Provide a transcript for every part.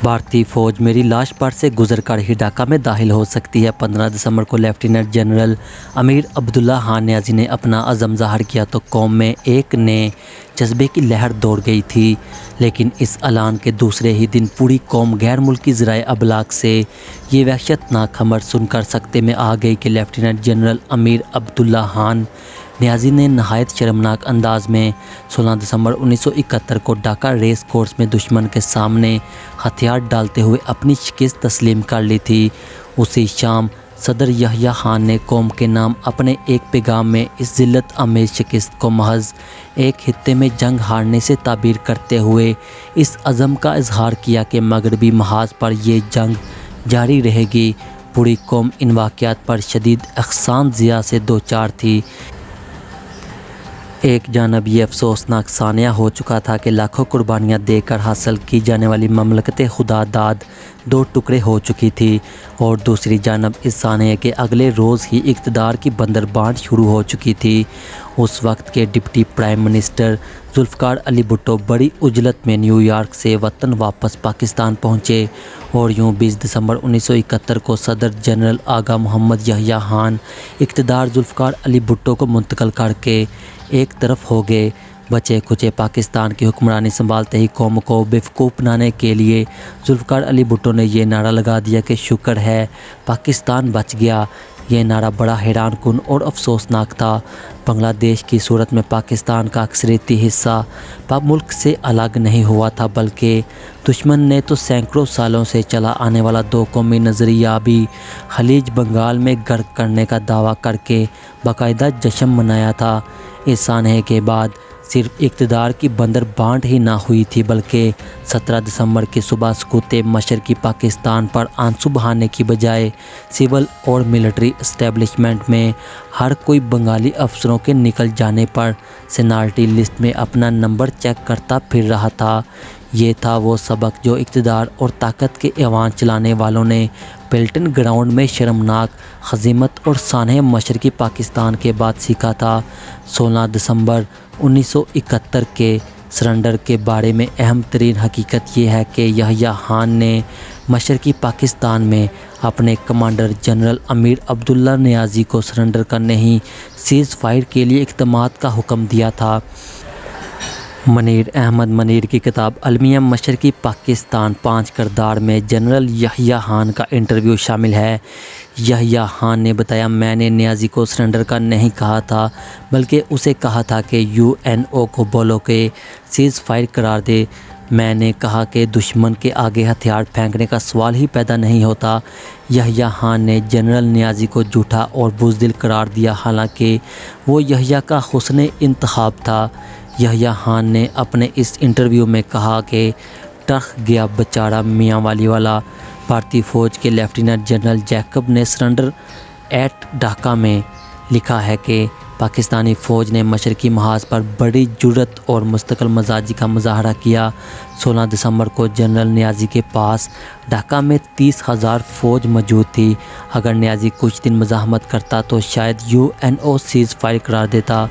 भारतीय फौज मेरी लाश पर से गुजरकर ही ढाका में दाखिल हो सकती है। 15 दिसंबर को lieutenant general Amir Abdullah Khan Niazi ने अपना अज़म ज़ाहिर किया तो कौम में एक नए जज्बे की लहर दौड़ गई थी। लेकिन इस ऐलान के दूसरे ही दिन पूरी कौम गैर मुल्की ज़राए अबलाग से ये वहशतनाक खबर सुनकर सकते में आ गई कि lieutenant general Amir Abdullah Khan Niazi ने नहायत शर्मनाक अंदाज में 16 दिसंबर 1971 को ढाका रेस कोर्स में दुश्मन के सामने हथियार डालते हुए अपनी शिकस्त तस्लीम कर ली थी। उसी शाम सदर यहया खान ने कौम के नाम अपने एक पैगाम में इस जिल्लत आमेज शिकस्त को महज एक हित्ते में जंग हारने से ताबीर करते हुए इस अज़म का इजहार किया कि मगरबी महाज पर ये जंग जारी रहेगी। पूरी कौम इन वाक़यात पर शदीद अहसान ज़िया से दो चार थी। एक जानब ये अफसोसनाक सानिया हो चुका था कि लाखों कुर्बानियाँ देकर हासिल की जाने वाली ममलकत खुदा दाद दो टुकड़े हो चुकी थी, और दूसरी जानब इस सानिया के अगले रोज़ ही इक़्तिदार की बंदरबांट शुरू हो चुकी थी। उस वक्त के deputy prime minister Zulfikar Ali Bhutto बड़ी उजलत में न्यूयॉर्क से वतन वापस पाकिस्तान पहुँचे, और यूँ 20 दिसंबर 1971 को सदर जनरल आगा मोहम्मद यहया खान इक़्तिदार जुल्फ़िकार अली भुट्टो को मुंतकिल करके एक तरफ हो गए। बचे खुचे पाकिस्तान की हुक्मरानी संभालते ही कौम को बेवकूफ़ बनाने के लिए जुल्फ़िकार अली भुट्टो ने यह नारा लगा दिया कि शुक्र है पाकिस्तान बच गया। यह नारा बड़ा हैरान कुन और अफसोसनाक था। बांग्लादेश की सूरत में पाकिस्तान का अक्सरियती हिस्सा पाक मुल्क से अलग नहीं हुआ था, बल्कि दुश्मन ने तो सैकड़ों सालों से चला आने वाला दो कौमी नज़रिया भी खलीज बंगाल में गर्क करने का दावा करके बाकायदा जश्न मनाया था। इस सानहे के बाद सिर्फ इक़्तिदार की बंदरबांट ही ना हुई थी, बल्कि 17 दिसंबर की सुबह सकूते मशरकी पाकिस्तान पर आंसू बहाने की बजाय सिविल और मिलिट्री इस्टेब्लिशमेंट में हर कोई बंगाली अफसरों के निकल जाने पर सेनाल्टी लिस्ट में अपना नंबर चेक करता फिर रहा था। ये था वो सबक जो इक़्तिदार और ताकत के ऐवान चलाने वालों ने पेल्टन ग्राउंड में शर्मनाक हज़ीमत और सानहे मशरकी पाकिस्तान के बाद सीखा था। 16 दिसंबर 1971 के सरेंडर के बारे में अहम तरीन हकीकत यह है कि यहया खान ने मशरकी पाकिस्तान में अपने commander general Amir Abdullah Niazi को सरेंडर करने ही सीज़ फायर के लिए इक़दामात का हुक्म दिया था। मनीर अहमद मनीर की किताब अलमिया मशरकी पाकिस्तान 5 किरदार में जनरल यहया खान का इंटरव्यू शामिल है। यहया खान ने बताया, मैंने नियाज़ी को सरेंडर का नहीं कहा था, बल्कि उसे कहा था कि यूएनओ को बोलो कि सीज़ फायर करार दे। मैंने कहा कि दुश्मन के आगे हथियार फेंकने का सवाल ही पैदा नहीं होता। यहया खान ने जनरल नियाज़ी को झूठा और बुज़दिल करार दिया, हालांकि वो यहया का हुस्न इंतखाब था। यहया खान ने अपने इस इंटरव्यू में कहा कि टर्क गया बेचारा मियाँ वाली वाला। भारतीय फ़ौज के लेफ्टिनेंट जनरल जैकब ने सरेंडर एट ढाका में लिखा है कि पाकिस्तानी फ़ौज ने मशरकी महाज पर बड़ी जुर्रत और मुस्तकिल मजाजी का मुजाहरा किया। 16 दिसंबर को जनरल नियाज़ी के पास ढाका में 30,000 फ़ौज मौजूद थी। अगर नियाज़ी कुछ दिन मज़ाहमत करता तो शायद यूएनओ सीज़ फायर करार देता।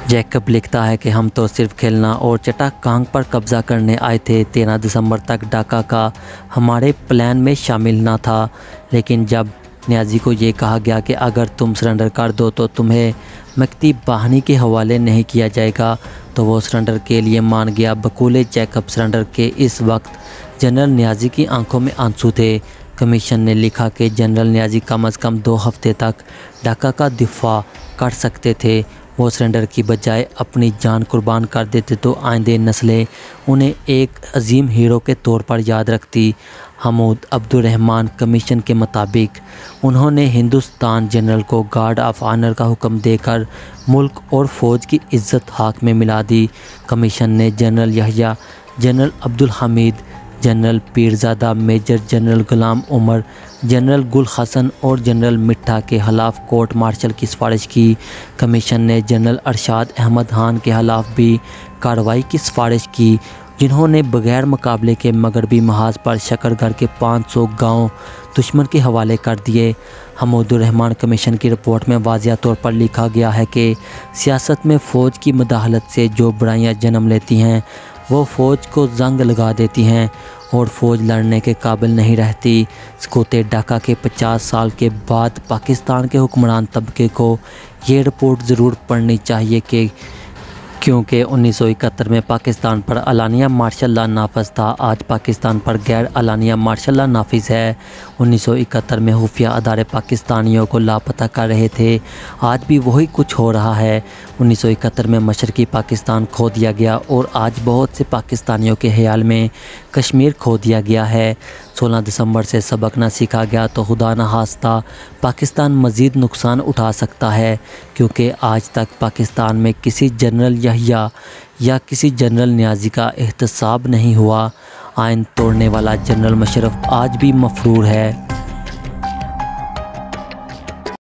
जैकब लिखता है कि हम तो सिर्फ खेलना और चटाकांग पर कब्ज़ा करने आए थे। 13 दिसंबर तक ढाका का हमारे प्लान में शामिल ना था, लेकिन जब नियाज़ी को ये कहा गया कि अगर तुम सरेंडर कर दो तो तुम्हें मक्ती बाहनी के हवाले नहीं किया जाएगा, तो वो सरेंडर के लिए मान गया। बकौले जैकब सरेंडर के इस वक्त जनरल नियाज़ी की आंखों में आंसू थे। कमीशन ने लिखा कि जनरल नियाज़ी कम अज़ कम 2 हफ्ते तक ढाका का दिफा कर सकते थे। वो सरेंडर की बजाय अपनी जान कुर्बान कर देते तो आइंदे नस्लें उन्हें एक अजीम हीरो के तौर पर याद रखती। हमूद अब्दुर्रहमान कमीशन के मुताबिक उन्होंने हिंदुस्तान जनरल को गार्ड ऑफ ऑनर का हुक्म देकर मुल्क और फ़ौज की इज़्ज़त हाथ में मिला दी। कमीशन ने general Yahya, general Abdul Hamid, general Pirzada, major general Ghulam Umar, general Gul Hasan और जनरल मिठा के खिलाफ कोर्ट मार्शल की सिफारिश की। कमीशन ने जनरल अरशाद अहमद खान के खिलाफ भी कार्रवाई की सिफारिश की, जिन्होंने बगैर मुकाबले के मगरबी महाज पर शकरगढ़ के 500 गांव दुश्मन के हवाले कर दिए। हमूदुर्रहमान कमीशन की रिपोर्ट में वाज़िया तौर पर लिखा गया है कि सियासत में फ़ौज की मुदाखलत से जो बुराइयां जन्म लेती हैं वो फ़ौज को जंग लगा देती हैं और फ़ौज लड़ने के काबिल नहीं रहती। सकूते डाका के 50 साल के बाद पाकिस्तान के हुक्मरान तबके को ये रिपोर्ट ज़रूर पढ़नी चाहिए कि क्योंकि 1971 में पाकिस्तान पर अलानिया मार्शल लॉ नाफिज था, आज पाकिस्तान पर गैर अलानिया मार्शल लॉ नाफिज है। 1971 में खुफिया अदारे पाकिस्तानियों को लापता कर रहे थे, आज भी वही कुछ हो रहा है। 1971 में मशरकी पाकिस्तान खो दिया गया और आज बहुत से पाकिस्तानियों के ख्याल में कश्मीर खो दिया गया है। 16 दिसंबर से सबक न सीखा गया तो खुदा न खास्ता पाकिस्तान मज़ीद नुकसान उठा सकता है, क्योंकि आज तक पाकिस्तान में किसी जनरल यहिया या किसी जनरल नियाज़ी का एहतसाब नहीं हुआ। आइन तोड़ने वाला जनरल मुशर्रफ आज भी मफरूर है।